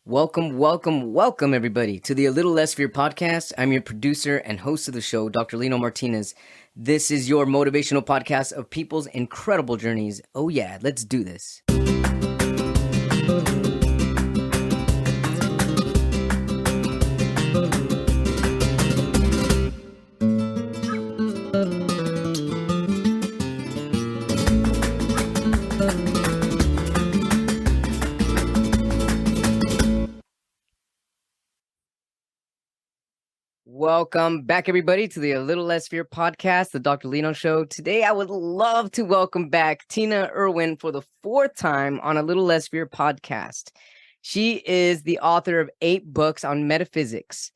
Welcome, everybody, to the A Little Less Fear podcast. I'm your producer and host of the show, Dr. Lino Martinez. This is your motivational podcast of people's incredible journeys. Oh, yeah, let's do this. Welcome back, everybody, to the A Little Less Fear podcast, the Dr. Lino Show. Today, I would love to welcome back Tina Erwin for the fourth time on A Little Less Fear podcast. She is the author of 8 books on metaphysics.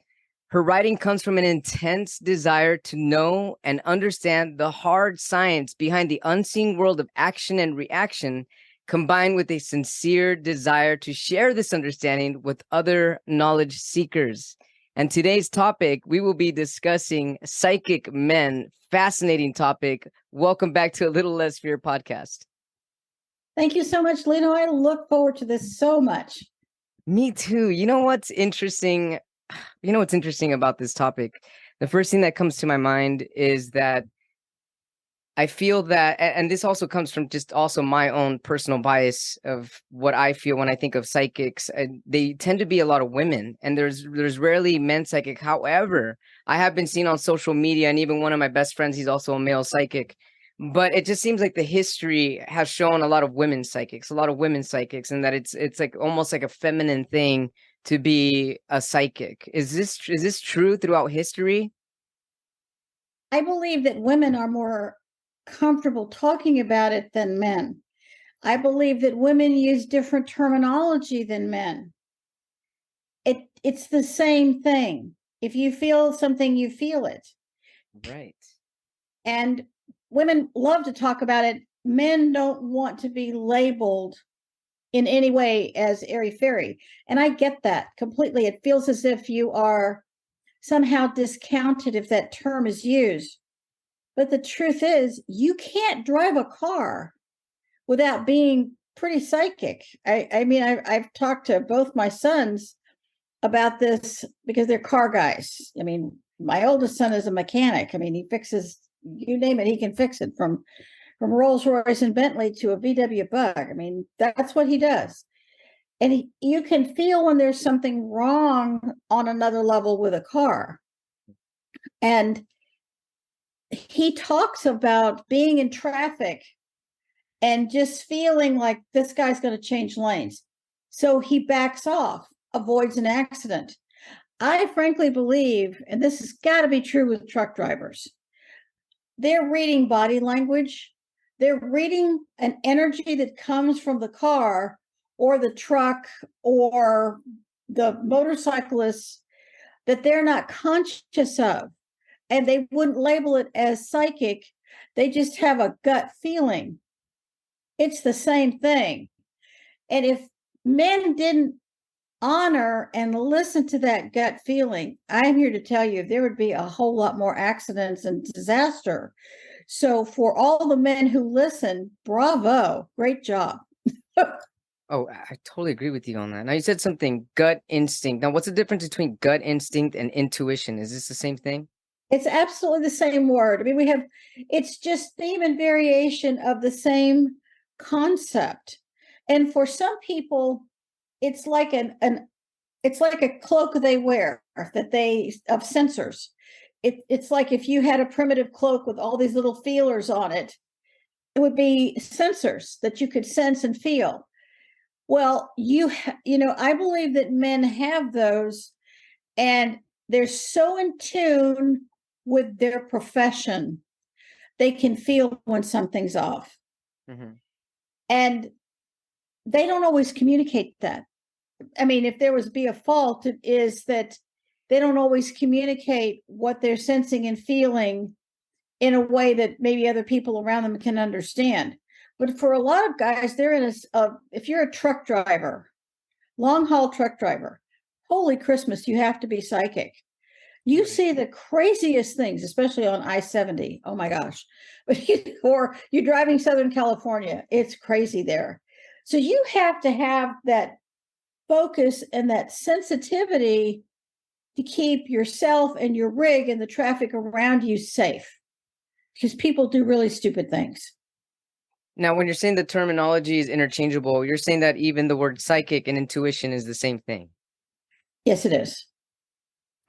Her writing comes from an intense desire to know and understand the hard science behind the unseen world of action and reaction, combined with a sincere desire to share this understanding with other knowledge seekers. And today's topic, we will be discussing psychic men. Fascinating topic. Welcome back to A Little Less Fear podcast. Thank you so much, Lino. I look forward to this so much. Me too. You know what's interesting? About this topic? The first thing that comes to my mind is that I feel that, and this also comes from just also my own personal bias of what I feel when I think of psychics. They tend to be a lot of women, and there's rarely men psychic. However, I have been seen on social media, and even one of my best friends, he's also a male psychic. But it just seems like the history has shown a lot of women psychics, and that it's like almost like a feminine thing to be a psychic. Is this true throughout history? I believe that women are more comfortable talking about it than men. I believe that women use different terminology than men. It's the same thing. If you feel something, you feel it. Right. And women love to talk about it. Men don't want to be labeled in any way as airy-fairy. And I get that completely. It feels as if you are somehow discounted if that term is used. But the truth is, you can't drive a car without being pretty psychic. I've talked to both my sons about this because they're car guys. I mean, my oldest son is a mechanic. I mean, he fixes, you name it, he can fix it from Rolls Royce and Bentley to a VW Bug. I mean, that's what he does. And you can feel when there's something wrong on another level with a car. And he talks about being in traffic and just feeling like this guy's going to change lanes. So he backs off, avoids an accident. I frankly believe, and this has got to be true with truck drivers, they're reading body language. They're reading an energy that comes from the car or the truck or the motorcyclist that they're not conscious of. And they wouldn't label it as psychic. They just have a gut feeling. It's the same thing. And if men didn't honor and listen to that gut feeling, I'm here to tell you there would be a whole lot more accidents and disaster. So for all the men who listen, bravo, great job. Oh, I totally agree with you on that. Now, you said something, gut instinct. Now, what's the difference between gut instinct and intuition? Is this the same thing? It's absolutely the same word. I mean, it's just theme and variation of the same concept. And for some people, it's like it's like a cloak they wear of sensors. It's like if you had a primitive cloak with all these little feelers on it, it would be sensors that you could sense and feel. Well, I believe that men have those, and they're so in tune with their profession, they can feel when something's off. Mm-hmm. And they don't always communicate that. I mean, if there was be a fault, it is that they don't always communicate what they're sensing and feeling in a way that maybe other people around them can understand. But for a lot of guys, they're in if you're a truck driver, long haul truck driver, holy Christmas, you have to be psychic. You see the craziest things, especially on I-70. Oh my gosh. Or you're driving Southern California. It's crazy there. So you have to have that focus and that sensitivity to keep yourself and your rig and the traffic around you safe, because people do really stupid things. Now, when you're saying the terminology is interchangeable, you're saying that even the word psychic and intuition is the same thing. Yes, it is.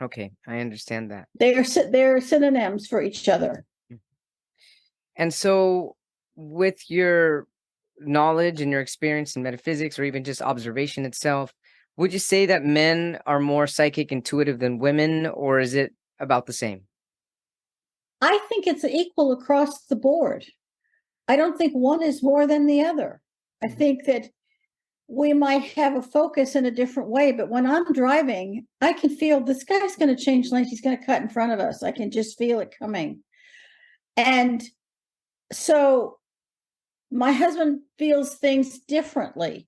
Okay, I understand that. They're synonyms for each other. And so, with your knowledge and your experience in metaphysics, or even just observation itself, would you say that men are more psychic intuitive than women, or is it about the same? I think it's equal across the board. I don't think one is more than the other. I think that we might have a focus in a different way, but when I'm driving, I can feel this guy's going to change lanes. He's going to cut in front of us. I can just feel it coming. And so my husband feels things differently.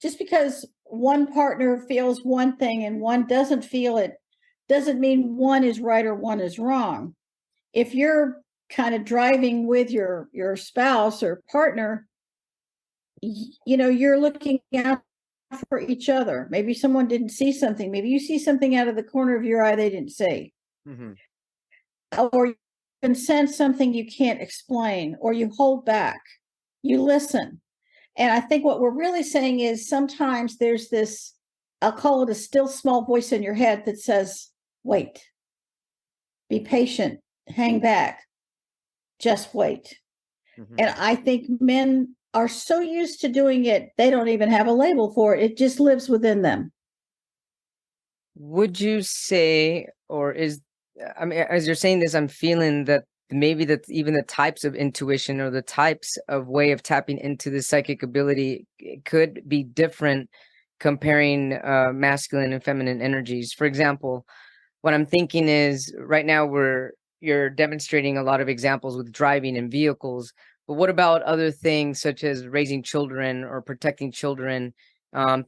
Just because one partner feels one thing and one doesn't feel it doesn't mean one is right or one is wrong. If you're kind of driving with your spouse or partner, you're looking out for each other. Maybe someone didn't see something. Maybe you see something out of the corner of your eye they didn't see. Mm-hmm. Or you can sense something you can't explain, or you hold back. You listen. And I think what we're really saying is sometimes there's this, I'll call it a still small voice in your head that says, wait, be patient, hang back, just wait. Mm-hmm. And I think men are so used to doing it, they don't even have a label for it. It just lives within them. Would you say, I mean, as you're saying this, I'm feeling that maybe that even the types of intuition or the types of way of tapping into the psychic ability could be different comparing masculine and feminine energies. For example, what I'm thinking is right now you're demonstrating a lot of examples with driving and vehicles, but what about other things such as raising children or protecting children,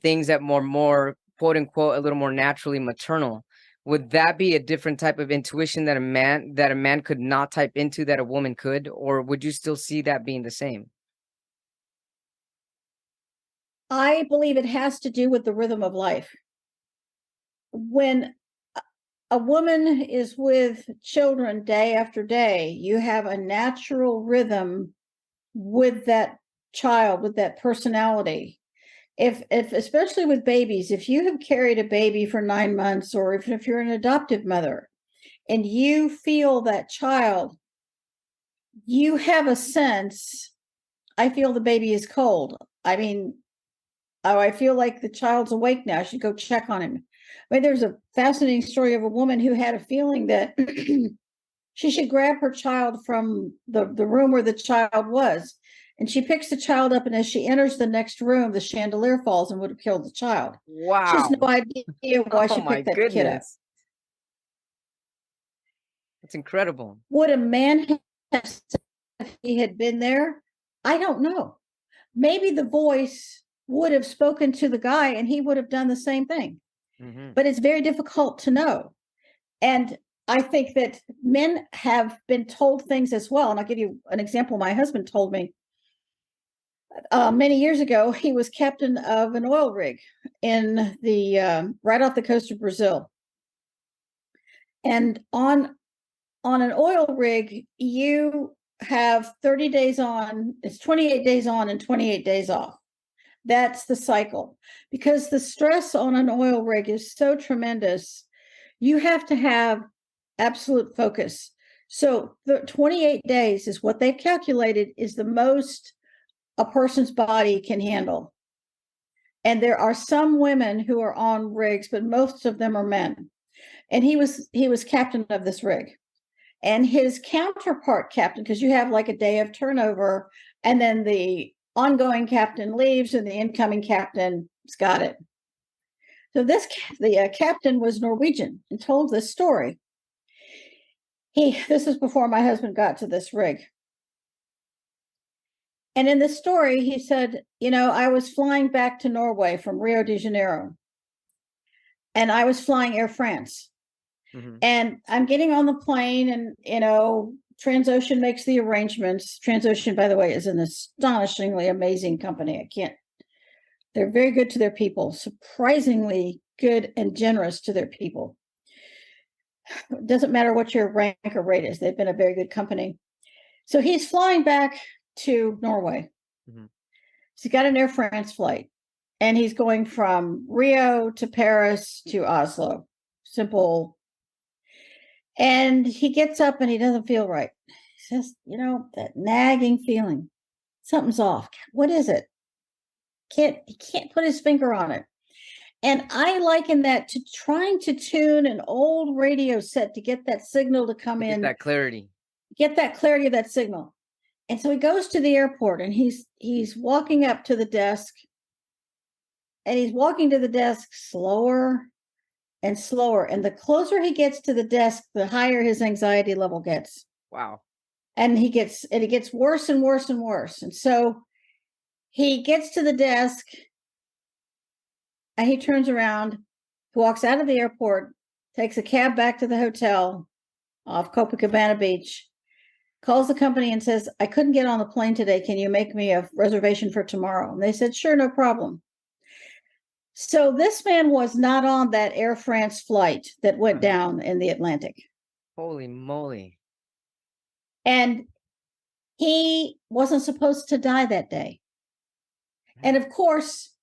things that more quote unquote a little more naturally maternal? Would that be a different type of intuition that a man could not type into that a woman could, or would you still see that being the same? I believe it has to do with the rhythm of life. When a woman is with children day after day, you have a natural rhythm with that child, with that personality. If especially with babies, if you have carried a baby for 9 months, or if you're an adoptive mother and you feel that child, you have a sense, I feel the baby is cold. I mean, oh, I feel like the child's awake now. I should go check on him. I mean, there's a fascinating story of a woman who had a feeling that she should grab her child from the room where the child was. And she picks the child up, and as she enters the next room, the chandelier falls and would have killed the child. Wow. She has no idea why she picked that kid up. That's incredible. Would a man have said if he had been there? I don't know. Maybe the voice would have spoken to the guy and he would have done the same thing. Mm-hmm. But it's very difficult to know. And I think that men have been told things as well. And I'll give you an example. My husband told me many years ago, he was captain of an oil rig in the right off the coast of Brazil. And on an oil rig, you have 30 days on, it's 28 days on and 28 days off. That's the cycle. Because the stress on an oil rig is so tremendous, you have to have absolute focus. So the 28 days is what they've calculated is the most a person's body can handle. And there are some women who are on rigs, but most of them are men. And he was captain of this rig. And his counterpart captain, because you have like a day of turnover, and then the ongoing captain leaves and the incoming captain's got it. So the captain was Norwegian and told this story. This is before my husband got to this rig. And in the story, he said, I was flying back to Norway from Rio de Janeiro, and I was flying Air France. Mm-hmm. And I'm getting on the plane, and, Transocean makes the arrangements. Transocean, by the way, is an astonishingly amazing company. They're very good to their people, surprisingly good and generous to their people. It doesn't matter what your rank or rate is. They've been a very good company. So he's flying back to Norway. Mm-hmm. So he got an Air France flight, and he's going from Rio to Paris to Oslo. Simple. And he gets up and he doesn't feel right. He says, that nagging feeling. Something's off. What is it? He can't put his finger on it. And I liken that to trying to tune an old radio set to get that signal to come in. Get that clarity. Get that clarity of that signal. And so he goes to the airport, and he's walking up to the desk, and he's walking to the desk slower and slower. And the closer he gets to the desk, the higher his anxiety level gets. Wow. And it gets worse and worse and worse. And so he gets to the desk, and he turns around, walks out of the airport, takes a cab back to the hotel off Copacabana Beach, calls the company and says, I couldn't get on the plane today. Can you make me a reservation for tomorrow? And they said, sure, no problem. So this man was not on that Air France flight that went down in the Atlantic. Holy moly. And he wasn't supposed to die that day. And of course,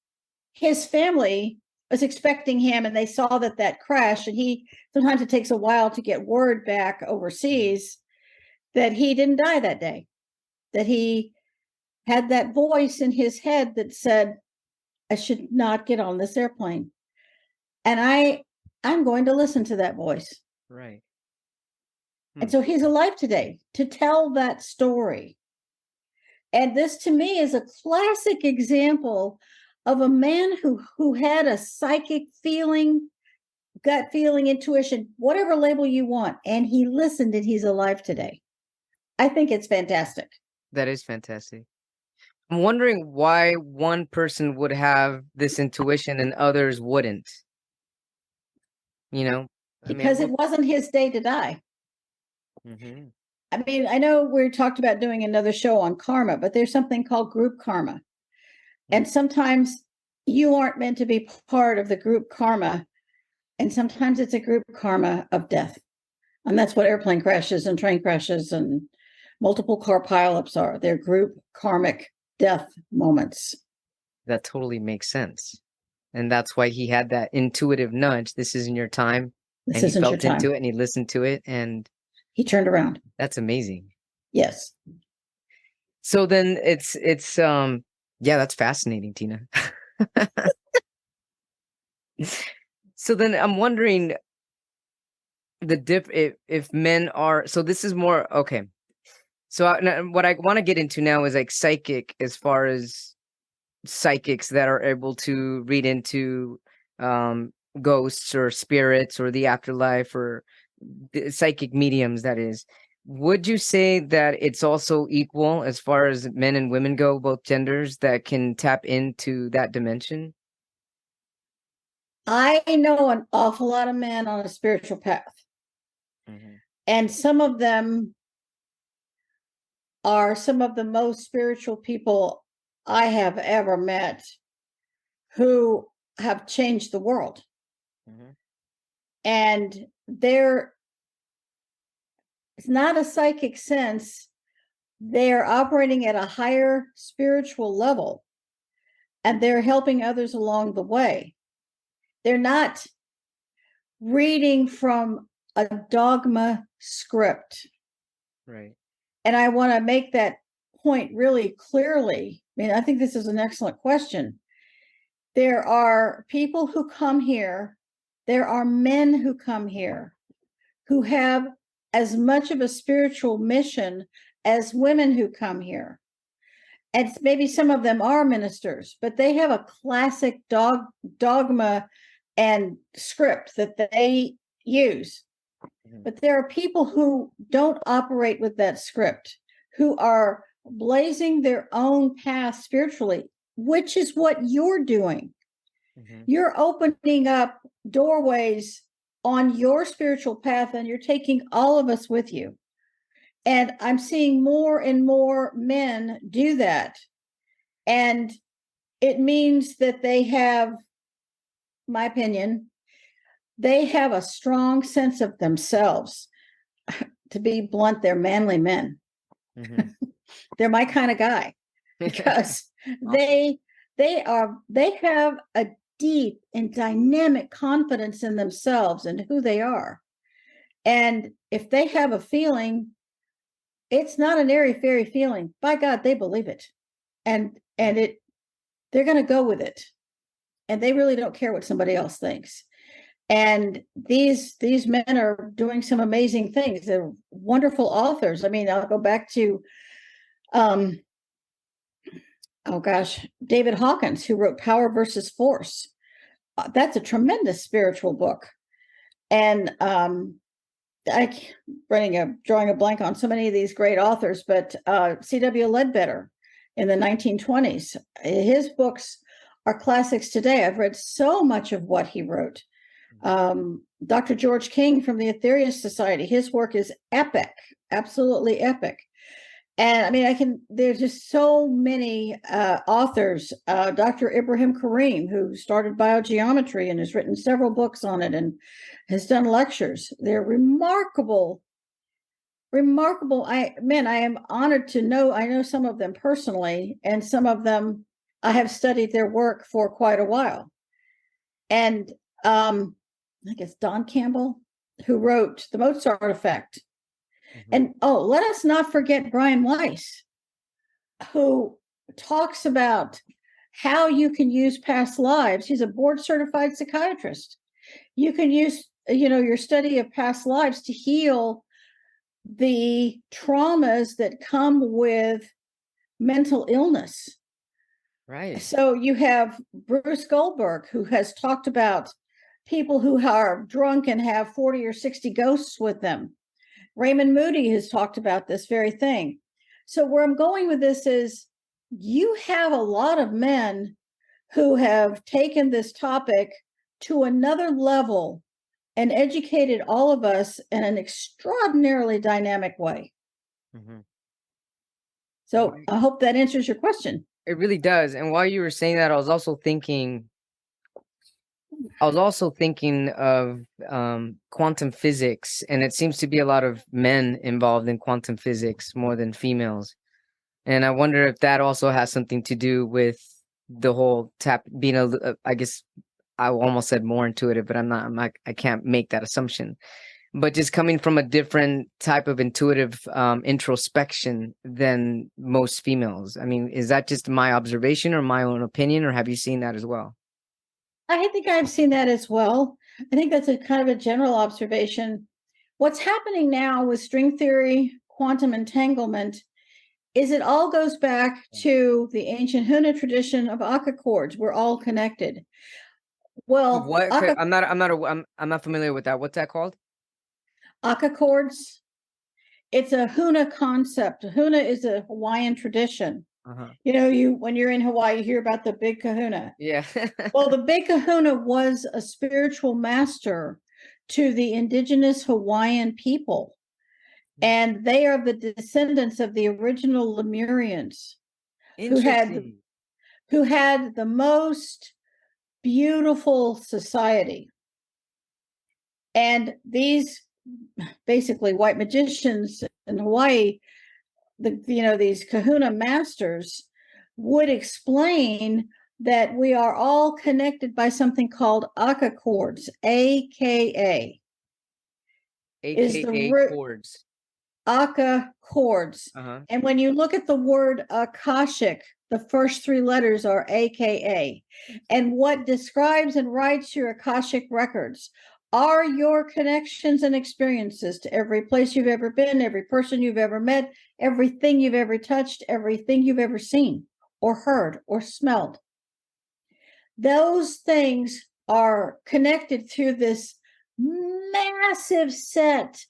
his family was expecting him, and they saw that crash, and sometimes it takes a while to get word back overseas that he didn't die that day, that he had that voice in his head that said, I should not get on this airplane. And I'm going to listen to that voice. Right. And so he's alive today to tell that story. And this, to me, is a classic example of a man who had a psychic feeling, gut feeling, intuition, whatever label you want. And he listened, and he's alive today. I think it's fantastic. That is fantastic. I'm wondering why one person would have this intuition and others wouldn't. Because it wasn't his day to die. Mm-hmm. I mean, I know we talked about doing another show on karma, but there's something called group karma. Mm-hmm. And sometimes you aren't meant to be part of the group karma. And sometimes it's a group karma of death. And that's what airplane crashes and train crashes and multiple car pileups are. They're group karmic death moments. That totally makes sense. And that's why he had that intuitive nudge. This isn't your time. This and isn't he felt your time. into it, and he listened to it, and he turned around. That's amazing. Yes. So then it's yeah, that's fascinating, Tina. So then I'm wondering if men are, so this is more okay. So what I want to get into now is like psychic, as far as psychics that are able to read into ghosts or spirits or the afterlife, or the psychic mediums, that is. Would you say that it's also equal as far as men and women go, both genders, that can tap into that dimension? I know an awful lot of men on a spiritual path. Mm-hmm. And some of them are some of the most spiritual people I have ever met, who have changed the world. Mm-hmm. And it's not a psychic sense. They're operating at a higher spiritual level, and they're helping others along the way. They're not reading from a dogma script. Right. And I want to make that point really clearly. I mean, I think this is an excellent question. There are people who come here, there are men who come here who have as much of a spiritual mission as women who come here. And maybe some of them are ministers, but they have a classic dogma and script that they use. Mm-hmm. But there are people who don't operate with that script, who are blazing their own path spiritually, which is what you're doing. Mm-hmm. You're opening up doorways on your spiritual path, and you're taking all of us with you. And I'm seeing more and more men do that. And it means that they have, my opinion, they have a strong sense of themselves. To be blunt, they're manly men. Mm-hmm. They're my kind of guy because they have a deep and dynamic confidence in themselves and who they are. And if they have a feeling, it's not an airy fairy feeling. By God, they believe it. And they're going to go with it. And they really don't care what somebody else thinks. And these men are doing some amazing things. They're wonderful authors. I mean, I'll go back to David Hawkins, who wrote Power versus Force. That's a tremendous spiritual book. And drawing a blank on so many of these great authors, but C.W. Ledbetter in the 1920s, his books are classics today. I've read so much of what he wrote. Dr. George King from the Aetherius Society, his work is epic, absolutely epic. And I mean, there's just so many authors. Dr. Ibrahim Karim, who started biogeometry and has written several books on it and has done lectures. They're remarkable. I am honored to know, I know some of them personally, and some of them I have studied their work for quite a while. And I think it's Don Campbell who wrote The Mozart Effect. Mm-hmm. And let us not forget Brian Weiss, who talks about how you can use past lives. He's a board certified psychiatrist. You can use, your study of past lives to heal the traumas that come with mental illness. Right. So you have Bruce Goldberg, who has talked about people who are drunk and have 40 or 60 ghosts with them. Raymond Moody has talked about this very thing. So where I'm going with this is you have a lot of men who have taken this topic to another level and educated all of us in an extraordinarily dynamic way. Mm-hmm. So I hope that answers your question. It really does. And while you were saying that, I was also thinking of quantum physics, and it seems to be a lot of men involved in quantum physics more than females. And I wonder if that also has something to do with the whole being I guess I almost said more intuitive, but I can't make that assumption. But just coming from a different type of intuitive introspection than most females. I mean, is that just my observation or my own opinion, or have you seen that as well? I think I've seen that as well. I think that's a kind of a general observation. What's happening now with string theory, quantum entanglement, is it all goes back to the ancient Huna tradition of Aka chords. We're all connected. Well, what? I'm not familiar with that. What's that called? Aka chords. It's a Huna concept. Huna is a Hawaiian tradition. Uh-huh. When you're in Hawaii, you hear about the big kahuna. Yeah. Well, the big kahuna was a spiritual master to the indigenous Hawaiian people. And they are the descendants of the original Lemurians who had the most beautiful society. And these basically white magicians in Hawaii, these kahuna masters would explain that we are all connected by something called aka chords, AKA. Chords. Aka chords. Uh-huh. And when you look at the word akashic, the first three letters are AKA. And what describes and writes your akashic records are your connections and experiences to every place you've ever been, every person you've ever met, everything you've ever touched, everything you've ever seen or heard or smelled. Those things are connected through this massive set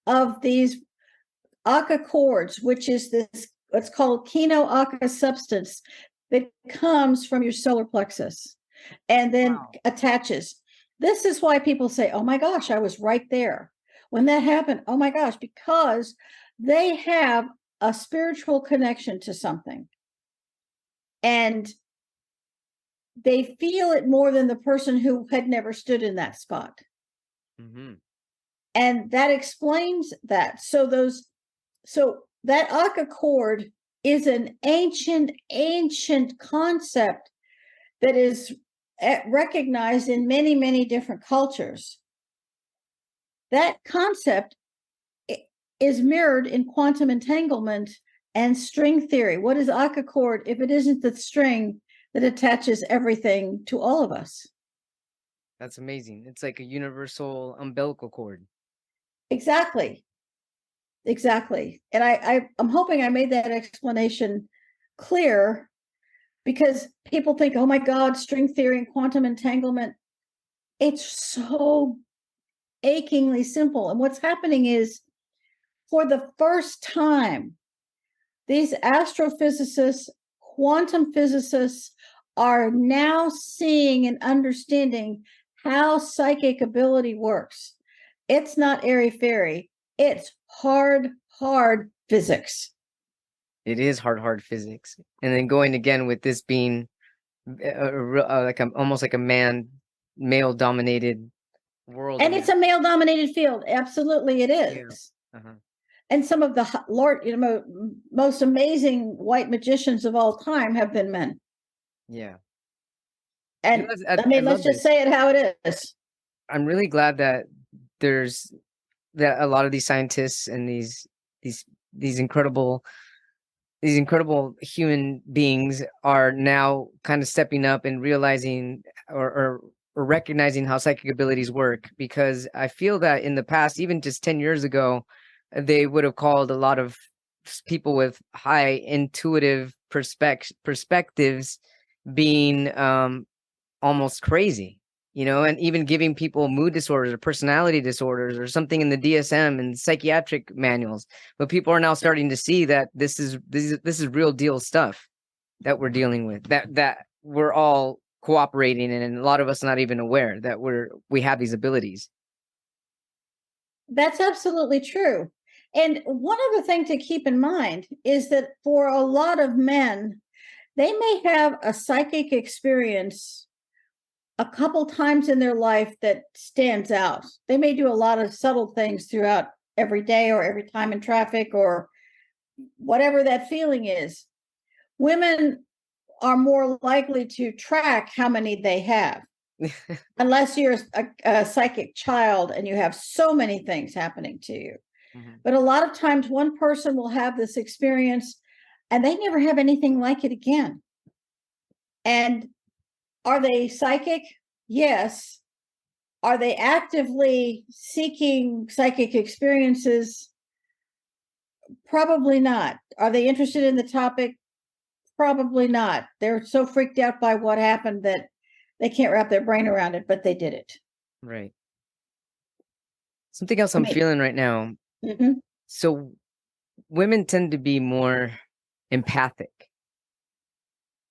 of these aka chords, which is this what's called kino aka substance that comes from your solar plexus and then attaches. This is why people say, oh my gosh, I was right there when that happened. Oh my gosh, because they have a spiritual connection to something. And they feel it more than the person who had never stood in that spot. Mm-hmm. And that explains that. So that Akka cord is an ancient concept that is recognized in many, many different cultures. That concept is mirrored in quantum entanglement and string theory. What is Akka cord if it isn't the string that attaches everything to all of us? That's amazing. It's like a universal umbilical cord. Exactly. And I'm hoping I made that explanation clear, because people think, oh my God, string theory and quantum entanglement. It's so achingly simple. And what's happening is, for the first time, these astrophysicists, quantum physicists are now seeing and understanding how psychic ability works. It's not airy-fairy. It's hard physics. It is hard physics. And then going again with this being almost like a male dominated world. And it's a male dominated field. Absolutely, it is. Yeah. Uh-huh. And some of the most amazing white magicians of all time have been men. Yeah. And let's just say it how it is. I'm really glad that there's that a lot of these scientists and these incredible human beings are now kind of stepping up and realizing or recognizing how psychic abilities work, because I feel that in the past, even just 10 years ago, they would have called a lot of people with high intuitive perspectives being almost crazy, and even giving people mood disorders or personality disorders or something in the DSM and psychiatric manuals. But people are now starting to see that this is real deal stuff that we're dealing with, that we're all cooperating in, and a lot of us not even aware that we have these abilities. That's absolutely true. And one other thing to keep in mind is that for a lot of men, they may have a psychic experience a couple times in their life that stands out. They may do a lot of subtle things throughout every day or every time in traffic or whatever that feeling is. Women are more likely to track how many they have. Unless you're a psychic child and you have so many things happening to you. Mm-hmm. But a lot of times one person will have this experience and they never have anything like it again. And are they psychic? Yes. Are they actively seeking psychic experiences? Probably not. Are they interested in the topic? Probably not. They're so freaked out by what happened that they can't wrap their brain around it, but they did it. Right. Something else I'm feeling right now. Mm-hmm. So women tend to be more empathic.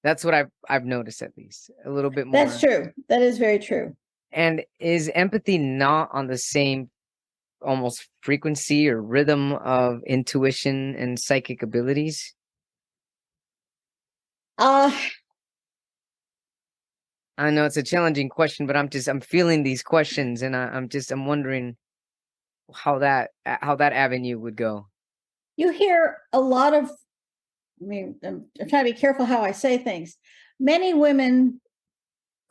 That's what I've noticed, at least a little bit more. That's true. That is very true. And is empathy not on the same almost frequency or rhythm of intuition and psychic abilities? I know it's a challenging question, but I'm feeling these questions, and I'm wondering how that avenue would go. You hear a lot of, I'm trying to be careful how I say things. Many women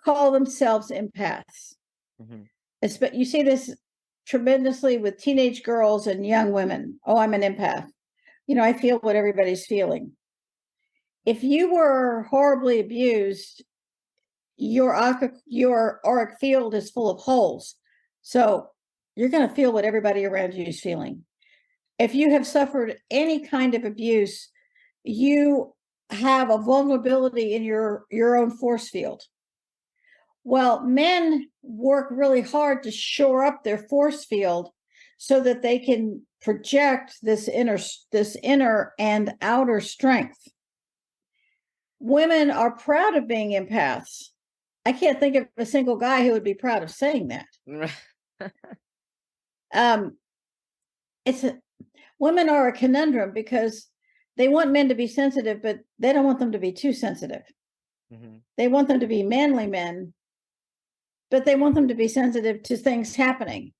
call themselves empaths. Mm-hmm. You see this tremendously with teenage girls and young women. Oh, I'm an empath. I feel what everybody's feeling. If you were horribly abused, your auric field is full of holes. So you're going to feel what everybody around you is feeling. If you have suffered any kind of abuse, you have a vulnerability in your own force field. Well, men work really hard to shore up their force field so that they can project this inner and outer strength. Women are proud of being empaths. I can't think of a single guy who would be proud of saying that. Women are a conundrum because they want men to be sensitive, but they don't want them to be too sensitive. They want them to be manly men, but they want them to be sensitive to things happening.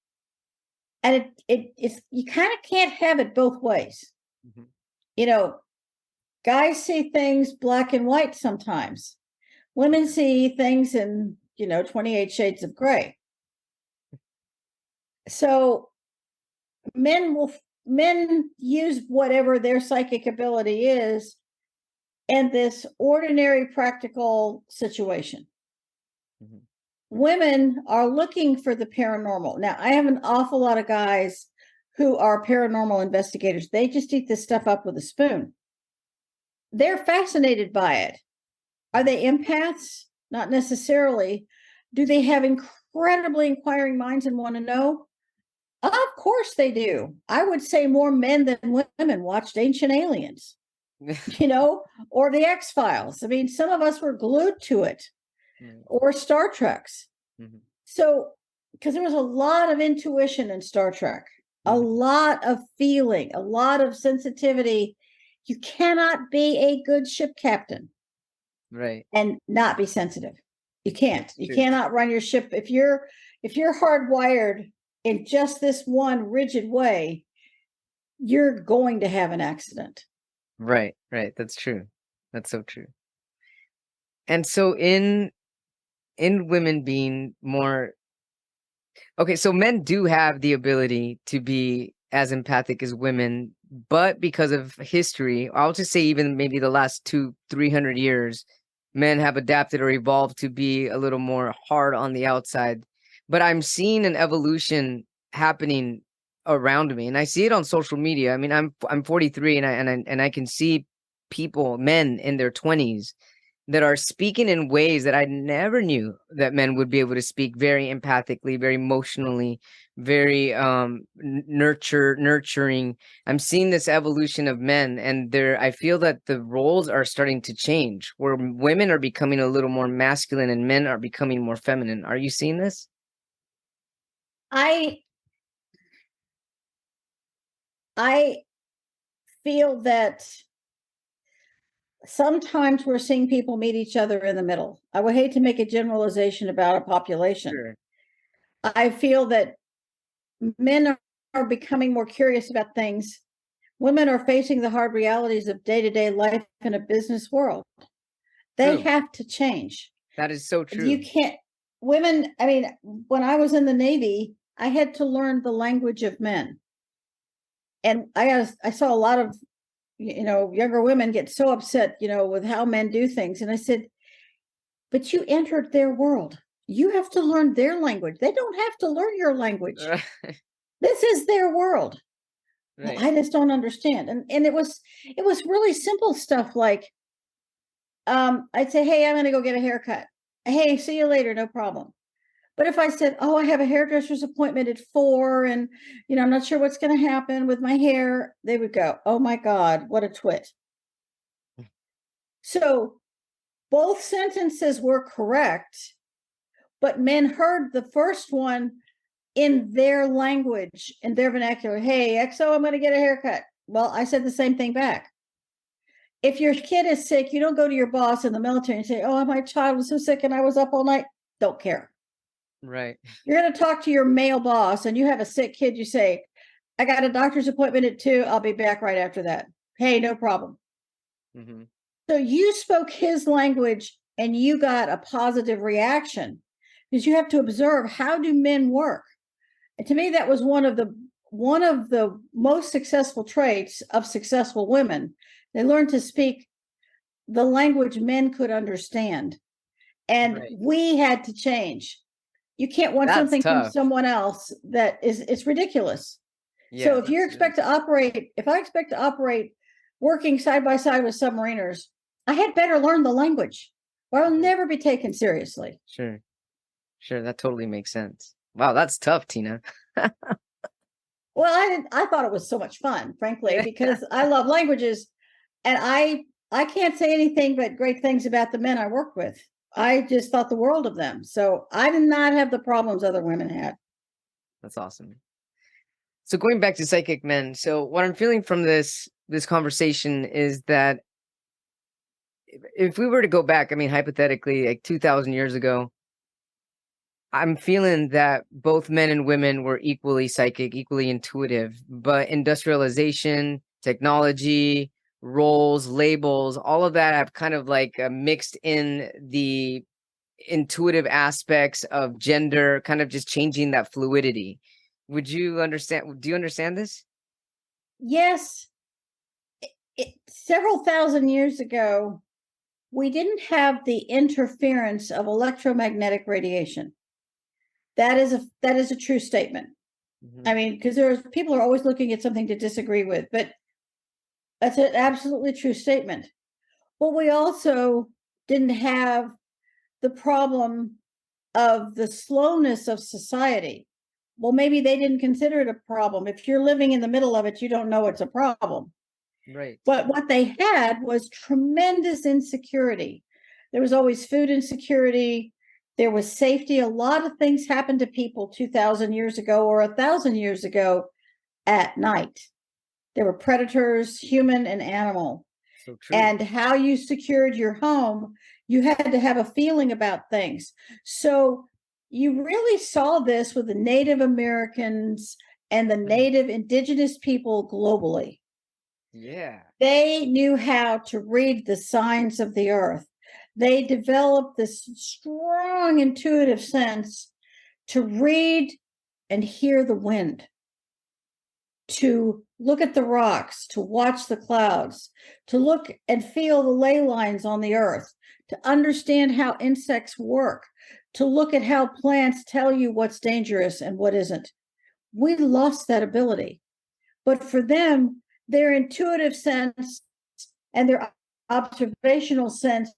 And it's you kind of can't have it both ways. You know, guys see things black and white sometimes. Women see things in, 28 shades of gray. So men use whatever their psychic ability is in this ordinary practical situation. Women are looking for the paranormal. Now, I have an awful lot of guys who are paranormal investigators. They just eat this stuff up with a spoon. They're fascinated by it. Are they empaths? Not necessarily. Do they have incredibly inquiring minds and want to know? Of course they do. I would say more men than women watched Ancient Aliens, or the X-Files. I mean, some of us were glued to it, or Star Trek's. So, because there was a lot of intuition in Star Trek, a lot of feeling, a lot of sensitivity. You cannot be a good ship captain, right, and not be sensitive. You can't. You True. cannot run your ship if you're hardwired in just this one rigid way. You're going to have an accident. Right. That's true. That's so true. And so in women being more okay, so men do have the ability to be as empathic as women, but because of history, I'll just say even maybe the last 200-300 years, men have adapted or evolved to be a little more hard on the outside. But I'm seeing an evolution happening around me, and I see it on social media. I mean, I'm 43, and I can see people, men in their 20s, that are speaking in ways that I never knew that men would be able to speak, very empathically, very emotionally, very nurturing. I'm seeing this evolution of men, and I feel that the roles are starting to change, where women are becoming a little more masculine and men are becoming more feminine. Are you seeing this? I feel that sometimes we're seeing people meet each other in the middle. I would hate to make a generalization about a population. Sure. I feel that men are becoming more curious about things. Women are facing the hard realities of day-to-day life in a business world. They True. have to change. That is so true. You can't, women, I mean, when I was in the Navy, I had to learn the language of men. And I saw a lot of, younger women get so upset, with how men do things. And I said, but you entered their world. You have to learn their language. They don't have to learn your language. This is their world. Right. I just don't understand. And it was really simple stuff like, I'd say, hey, I'm going to go get a haircut. Hey, see you later. No problem. But if I said, oh, I have a hairdresser's appointment at 4 and, I'm not sure what's going to happen with my hair, they would go, oh my God, what a twit. So both sentences were correct, but men heard the first one in their language, in their vernacular. Hey, XO, I'm going to get a haircut. Well, I said the same thing back. If your kid is sick, you don't go to your boss in the military and say, oh, my child was so sick and I was up all night. Don't care. Right. You're going to talk to your male boss and you have a sick kid. You say, I got a doctor's appointment at 2. I'll be back right after that. Hey, no problem. So you spoke his language and you got a positive reaction because you have to observe, how do men work? And to me, that was one of the most successful traits of successful women. They learned to speak the language men could understand. And we had to change. You can't want something from someone else that it's ridiculous. Yeah, so if I expect to operate working side by side with submariners, I had better learn the language or I'll never be taken seriously. Sure. That totally makes sense. Wow, that's tough, Tina. Well, I thought it was so much fun, frankly, because I love languages and I can't say anything but great things about the men I work with. I just thought the world of them. So I did not have the problems other women had. That's awesome. So going back to psychic men, so what I'm feeling from this conversation is that if we were to go back, I mean, hypothetically, like 2,000 years ago, I'm feeling that both men and women were equally psychic, equally intuitive, but industrialization, technology, roles, labels, all of that have kind of like mixed in the intuitive aspects of gender, kind of just changing that fluidity. Would you understand? Do you understand this? Yes, several thousand years ago, we didn't have the interference of electromagnetic radiation. That is a true statement. Mhm. I mean, because there's people are always looking at something to disagree with, but that's an absolutely true statement. But we also didn't have the problem of the slowness of society. Well, maybe they didn't consider it a problem. If you're living in the middle of it, you don't know it's a problem. Right. But what they had was tremendous insecurity. There was always food insecurity. There was safety. A lot of things happened to people 2,000 years ago or 1,000 years ago at night. There were predators, human and animal. So true. And how you secured your home, you had to have a feeling about things. So you really saw this with the Native Americans and the Native indigenous people globally. Yeah. They knew how to read the signs of the earth. They developed this strong intuitive sense to read and hear the wind, to look at the rocks, to watch the clouds, to look and feel the ley lines on the earth, to understand how insects work, to look at how plants tell you what's dangerous and what isn't. We lost that ability. But for them, their intuitive sense and their observational sense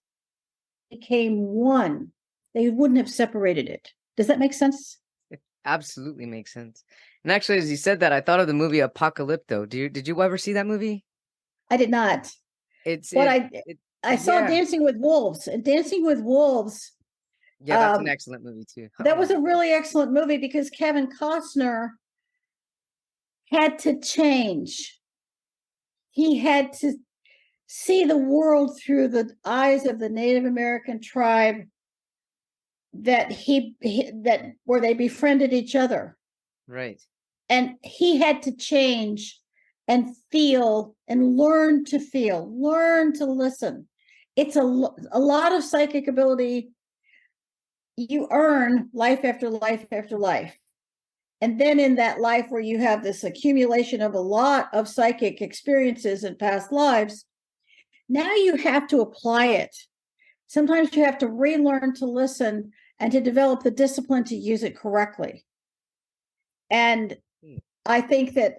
became one. They wouldn't have separated it. Does that make sense? It absolutely makes sense. And actually, as you said that, I thought of the movie Apocalypto. Did you ever see that movie? I did not. It's But it, I it I saw yeah. Dancing with Wolves, and Dancing with Wolves, Yeah, that's an excellent movie too. I that was love a it. really excellent movie because Kevin Costner had to change. He had to see the world through the eyes of the Native American tribe that where they befriended each other, Right. and he had to change and feel and learn to listen. It's a lot of psychic ability you earn life after life after life. And then in that life where you have this accumulation of a lot of psychic experiences in past lives, now you have to apply it. Sometimes you have to relearn to listen and to develop the discipline to use it correctly. And Hmm. I think that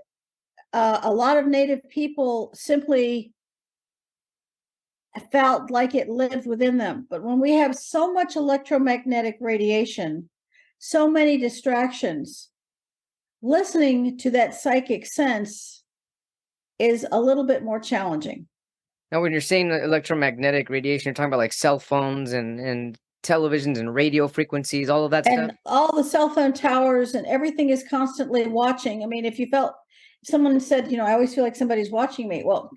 a lot of Native people simply felt like it lived within them. But when we have so much electromagnetic radiation, so many distractions, listening to that psychic sense is a little bit more challenging. Now, when you're saying electromagnetic radiation, you're talking about like cell phones and televisions and radio frequencies, all of that stuff. And all the cell phone towers and everything is constantly watching. I mean, if someone said, I always feel like somebody's watching me. Well,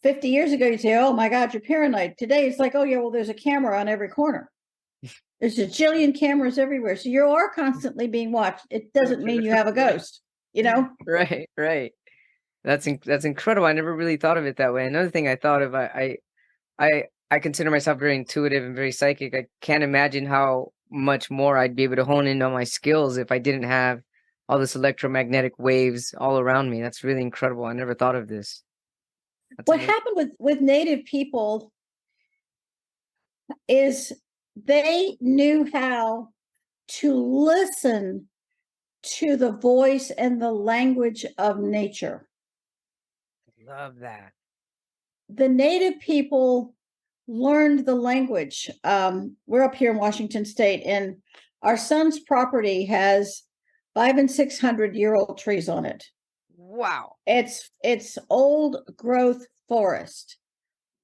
50 years ago, you'd say, oh my God, you're paranoid. Today, it's like, oh yeah, well, there's a camera on every corner. There's a jillion cameras everywhere. So you are constantly being watched. It So doesn't true. mean you have a Right. ghost, you know? Right. Right. That's incredible. I never really thought of it that way. Another thing I thought of, I consider myself very intuitive and very psychic. I can't imagine how much more I'd be able to hone in on my skills if I didn't have all this electromagnetic waves all around me. That's really incredible. I never thought of this. That's What amazing. happened with Native people is they knew how to listen to the voice and the language of nature. Love that. The Native people learned the language. We're up here in Washington State, and our son's property has 500 and 600-year-old trees on it. Wow. It's old growth forest.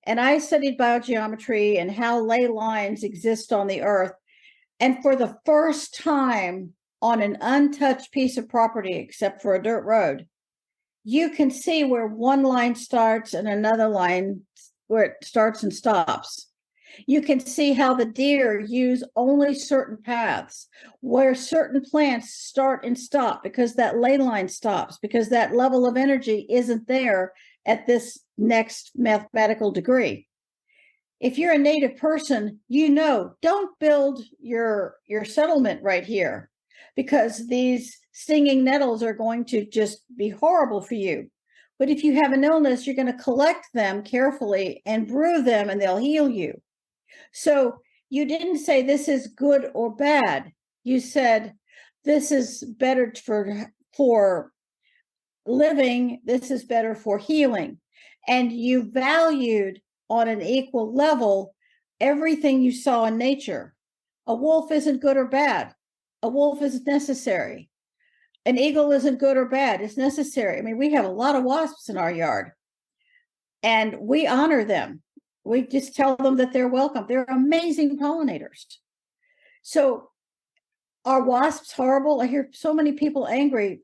And I studied biogeometry and how ley lines exist on the earth. And for the first time on an untouched piece of property, except for a dirt road, you can see where one line starts and another line where it starts and stops. You can see how the deer use only certain paths, where certain plants start and stop because that ley line stops, because that level of energy isn't there at this next mathematical degree. If you're a native person, don't build your settlement right here, because these stinging nettles are going to just be horrible for you. But if you have an illness, you're going to collect them carefully and brew them, and they'll heal you. So you didn't say this is good or bad. You said this is better for living. This is better for healing. And you valued on an equal level everything you saw in nature. A wolf isn't good or bad. A wolf is necessary. An eagle isn't good or bad. It's necessary. I mean, we have a lot of wasps in our yard, and we honor them. We just tell them that they're welcome. They're amazing pollinators. So are wasps horrible? I hear so many people angry.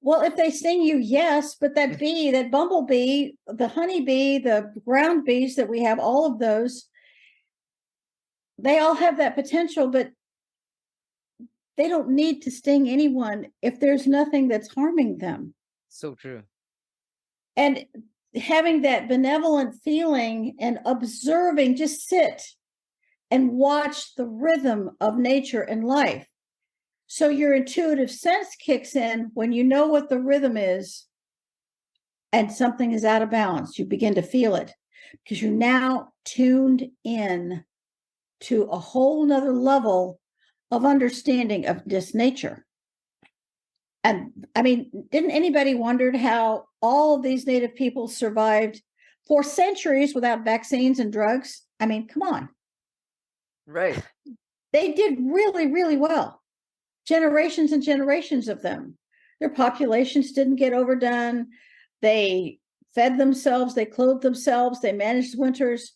Well, if they sting you, yes, but that bee, that bumblebee, the honeybee, the ground bees that we have, all of those, they all have that potential, but they don't need to sting anyone if there's nothing that's harming them. So true. And having that benevolent feeling and observing, just sit and watch the rhythm of nature and life. So your intuitive sense kicks in when you know what the rhythm is and something is out of balance. You begin to feel it because you're now tuned in to a whole nother level of understanding of this nature. And I mean, didn't anybody wondered how all of these native people survived for centuries without vaccines and drugs? I mean, come on. Right. They did really, really well. Generations and generations of them. Their populations didn't get overdone. They fed themselves, they clothed themselves, they managed winters,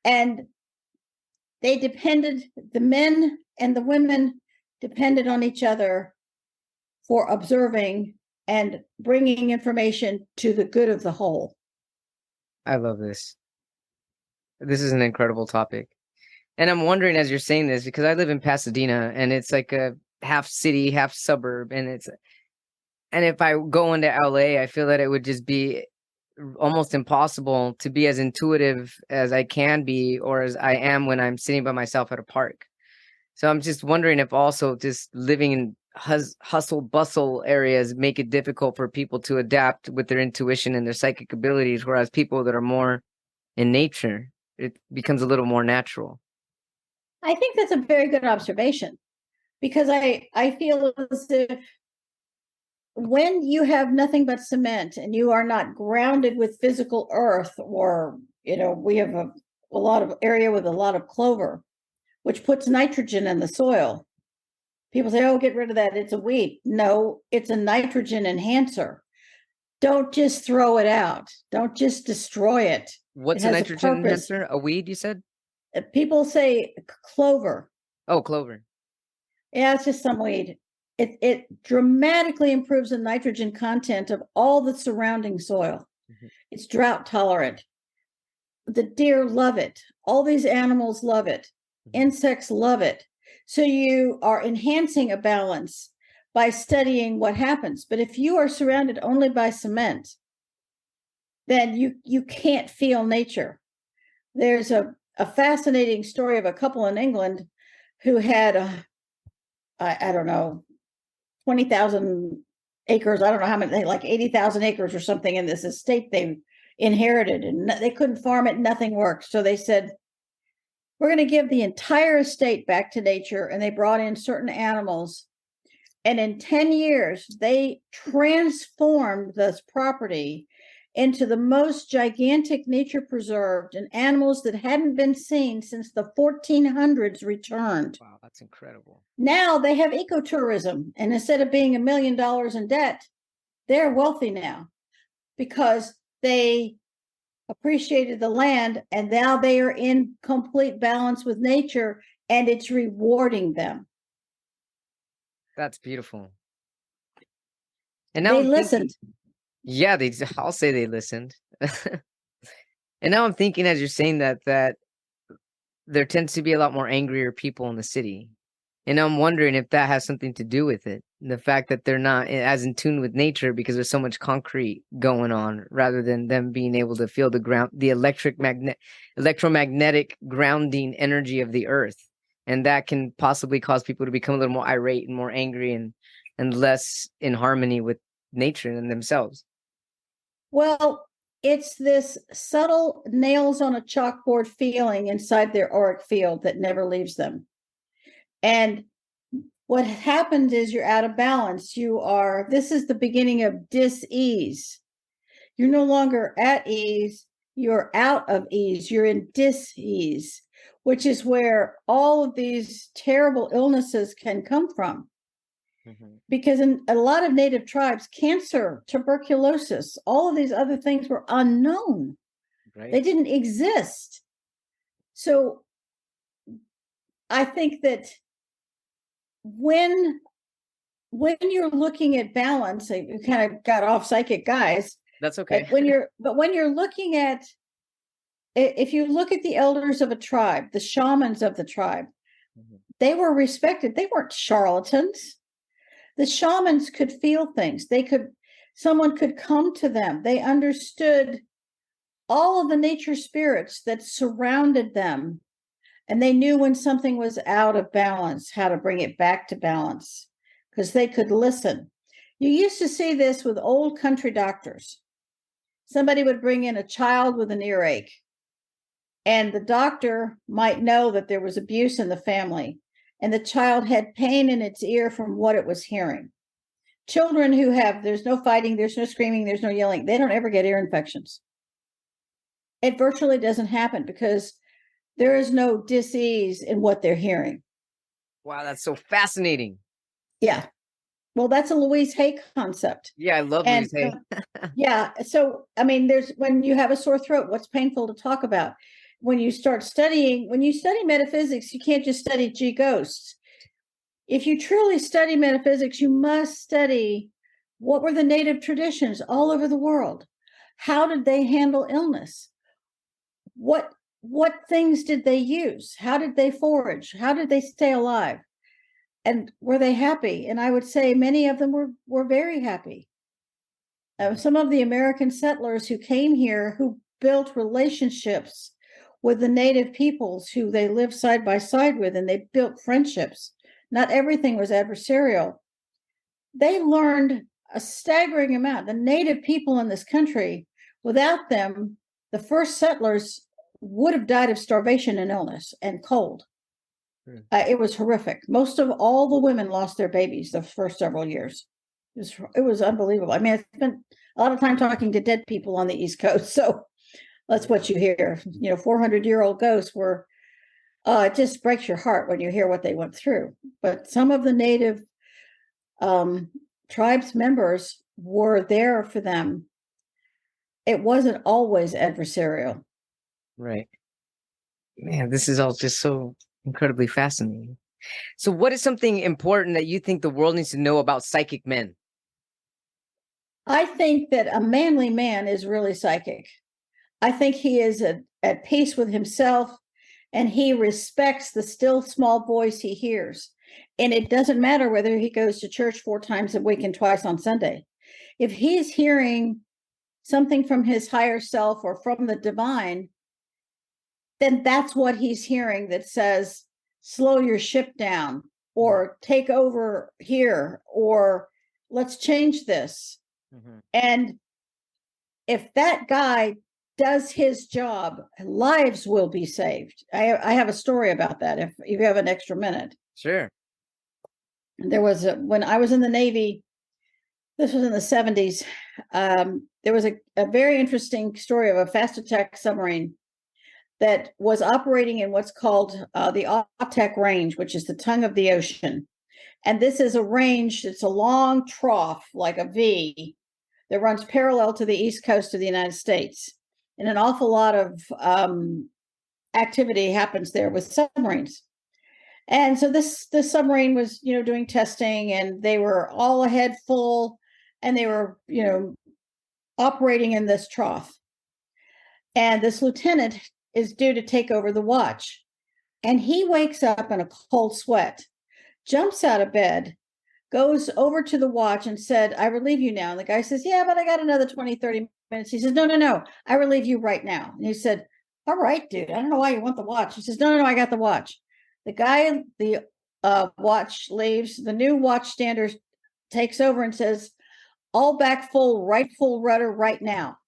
and the men and the women depended on each other for observing and bringing information to the good of the whole. I love this. This is an incredible topic. And I'm wondering as you're saying this, because I live in Pasadena and it's like a half city, half suburb. And if I go into LA, I feel that it would just be almost impossible to be as intuitive as I can be or as I am when I'm sitting by myself at a park. So I'm just wondering if also just living in hustle bustle areas make it difficult for people to adapt with their intuition and their psychic abilities, whereas people that are more in nature, it becomes a little more natural. I think that's a very good observation, because I feel as if when you have nothing but cement and you are not grounded with physical earth, or we have a lot of area with a lot of clover, which puts nitrogen in the soil. People say, oh, get rid of that, it's a weed. No, it's a nitrogen enhancer. Don't just throw it out. Don't just destroy it. What's it a has nitrogen purpose. enhancer? A weed, you said? People say clover. Oh, clover. Yeah, it's just some weed. It dramatically improves the nitrogen content of all the surrounding soil. Mm-hmm. It's drought tolerant. The deer love it. All these animals love it. Mm-hmm. Insects love it. So you are enhancing a balance by studying what happens. But if you are surrounded only by cement, then you can't feel nature. There's a fascinating story of a couple in England who had I don't know, 20,000 acres. I don't know how many, like 80,000 acres or something in this estate they inherited, and they couldn't farm it. Nothing worked. So they said, we're going to give the entire estate back to nature. And they brought in certain animals. And in 10 years, they transformed this property into the most gigantic nature preserved, and animals that hadn't been seen since the 1400s returned. Wow, that's incredible. Now they have ecotourism, and instead of being $1 million in debt, they're wealthy now because they appreciated the land, and now they are in complete balance with nature, and it's rewarding them. That's beautiful. And now they I'm listened. Thinking, yeah, I'll say they listened. And now I'm thinking, as you're saying that there tends to be a lot more angrier people in the city. And I'm wondering if that has something to do with it. The fact that they're not as in tune with nature because there's so much concrete going on, rather than them being able to feel the ground, the electromagnetic grounding energy of the earth. And that can possibly cause people to become a little more irate and more angry and less in harmony with nature and themselves. Well, it's this subtle nails on a chalkboard feeling inside their auric field that never leaves them. And what happens is you're out of balance. This is the beginning of dis-ease. You're no longer at ease, you're out of ease, you're in dis-ease, which is where all of these terrible illnesses can come from. Mm-hmm. Because in a lot of native tribes, cancer, tuberculosis, all of these other things were unknown. Right. They didn't exist. So I think that when you're looking at balance, you kind of got off psychic guys. That's okay. But when you're looking at, if you look at the elders of a tribe, the shamans of the tribe, Mm-hmm. they were respected. They weren't charlatans. The shamans could feel things. Someone could come to them. They understood all of the nature spirits that surrounded them. And they knew when something was out of balance, how to bring it back to balance, because they could listen. You used to see this with old country doctors. Somebody would bring in a child with an earache, and the doctor might know that there was abuse in the family, and the child had pain in its ear from what it was hearing. Children there's no fighting, there's no screaming, there's no yelling, they don't ever get ear infections. It virtually doesn't happen because there is no dis-ease in what they're hearing. Wow, that's so fascinating. Yeah. Well, that's a Louise Hay concept. Yeah, I love And Louise Hay. yeah. So, I mean, when you have a sore throat, what's painful to talk about? When you study metaphysics, you can't just study ghosts. If you truly study metaphysics, you must study what were the native traditions all over the world. How did they handle illness? What things did they use? How did they forage? How did they stay alive? And were they happy? And I would say many of them were very happy. Some of the American settlers who came here, who built relationships with the native peoples who they lived side by side with, and they built friendships. Not everything was adversarial. They learned a staggering amount. The native people in this country, without them, the first settlers would have died of starvation and illness and cold. It was horrific. Most of all the women lost their babies the first several years. It was unbelievable. I mean, I spent a lot of time talking to dead people on the East Coast, so that's what you hear. 400-year-old ghosts were. It just breaks your heart when you hear what they went through. But some of the native tribes members were there for them. It wasn't always adversarial. Right. Man, this is all just so incredibly fascinating. So what is something important that you think the world needs to know about psychic men? I think that a manly man is really psychic. I think he is at peace with himself, and he respects the still small voice he hears. And it doesn't matter whether he goes to church 4 times a week and twice on Sunday. If he's hearing something from his higher self or from the divine, then that's what he's hearing that says, slow your ship down, or take over here, or let's change this. Mm-hmm. And if that guy does his job, lives will be saved. I have a story about that if you have an extra minute. Sure. There was when I was in the Navy, this was in the 70s, there was a very interesting story of a fast attack submarine that was operating in what's called the Autek Range, which is the tongue of the ocean. And this is a range, it's a long trough, like a V, that runs parallel to the east coast of the United States. And an awful lot of activity happens there with submarines. And so this submarine was, doing testing, and they were all ahead full, and they were, operating in this trough. And this lieutenant is due to take over the watch. And he wakes up in a cold sweat, jumps out of bed, goes over to the watch and said, I relieve you now. And the guy says, yeah, but I got another 20, 30 minutes. He says, no, I relieve you right now. And he said, all right, dude, I don't know why you want the watch. He says, no, I got the watch. The guy, the watch leaves. The new watch stander takes over and says, all back full, right full rudder right now.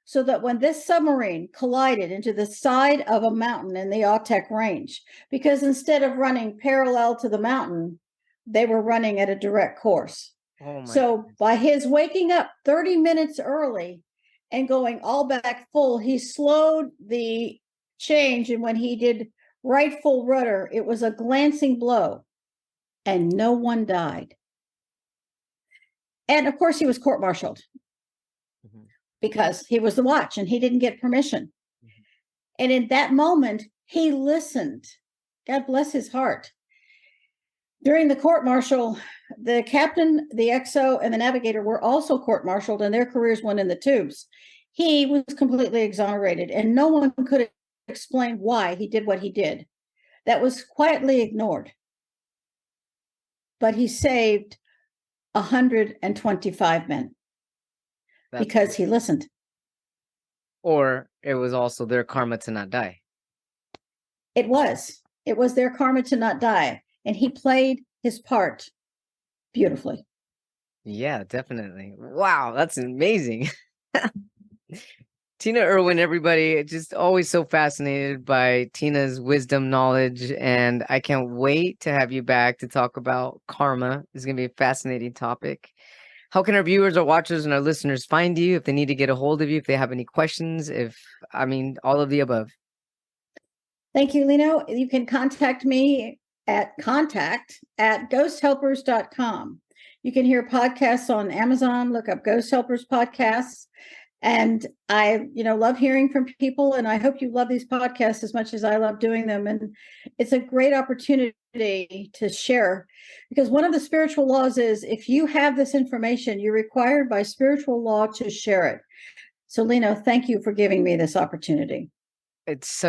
So that when this submarine collided into the side of a mountain in the Autek Range, because instead of running parallel to the mountain, they were running at a direct course. Oh my So goodness. by his waking up 30 minutes early and going all back full, he slowed the change. And when he did right full rudder, it was a glancing blow and no one died. And of course, he was court-martialed because he was the watch and he didn't get permission. And in that moment, he listened. God bless his heart. During the court-martial, the captain, the XO, and the navigator were also court-martialed, and their careers went in the tubes. He was completely exonerated, and no one could explain why he did what he did. That was quietly ignored. But he saved 125 men because he listened. Or it was also their karma to not die. It was their karma to not die. And he played his part beautifully. Yeah, definitely. Wow, that's amazing. Tina Erwin, everybody, just always so fascinated by Tina's wisdom, knowledge, and I can't wait to have you back to talk about karma. It's going to be a fascinating topic. How can our viewers, our watchers, and our listeners find you if they need to get a hold of you, if they have any questions, all of the above? Thank you, Lino. You can contact me at contact@ghosthelpers.com. You can hear podcasts on Amazon, look up Ghost Helpers podcasts. And I, love hearing from people, and I hope you love these podcasts as much as I love doing them. And it's a great opportunity to share, because one of the spiritual laws is if you have this information, you're required by spiritual law to share it. So, Lino, thank you for giving me this opportunity. It's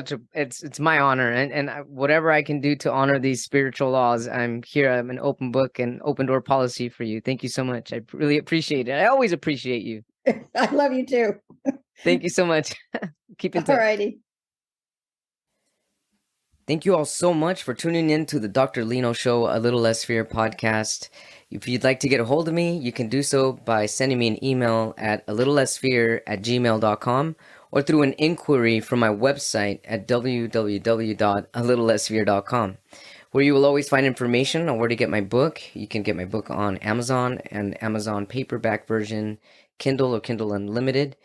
my honor, and whatever I can do to honor these spiritual laws, I'm here. I'm an open book and open door policy for you. Thank you so much. I really appreciate it. I always appreciate you. I love you too. Thank you so much. Keep in touch. Alrighty. Thank you all so much for tuning in to the Dr. Lino Show, A Little Less Fear podcast. If you'd like to get a hold of me, you can do so by sending me an email at alittlelessfear@gmail.com or through an inquiry from my website at www.alittlelessfear.com, where you will always find information on where to get my book. You can get my book on Amazon and Amazon paperback version, Kindle or Kindle Unlimited.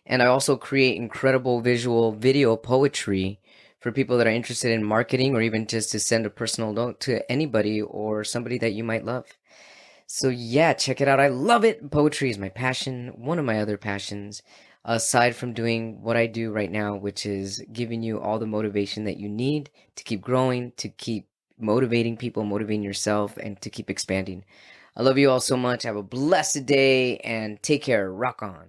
And I also create incredible visual video poetry for people that are interested in marketing, or even just to send a personal note to anybody or somebody that you might love. So yeah, check it out. I love it. Poetry is my passion, one of my other passions, aside from doing what I do right now, which is giving you all the motivation that you need to keep growing, to keep motivating people, motivating yourself, and to keep expanding. I love you all so much. Have a blessed day and take care. Rock on.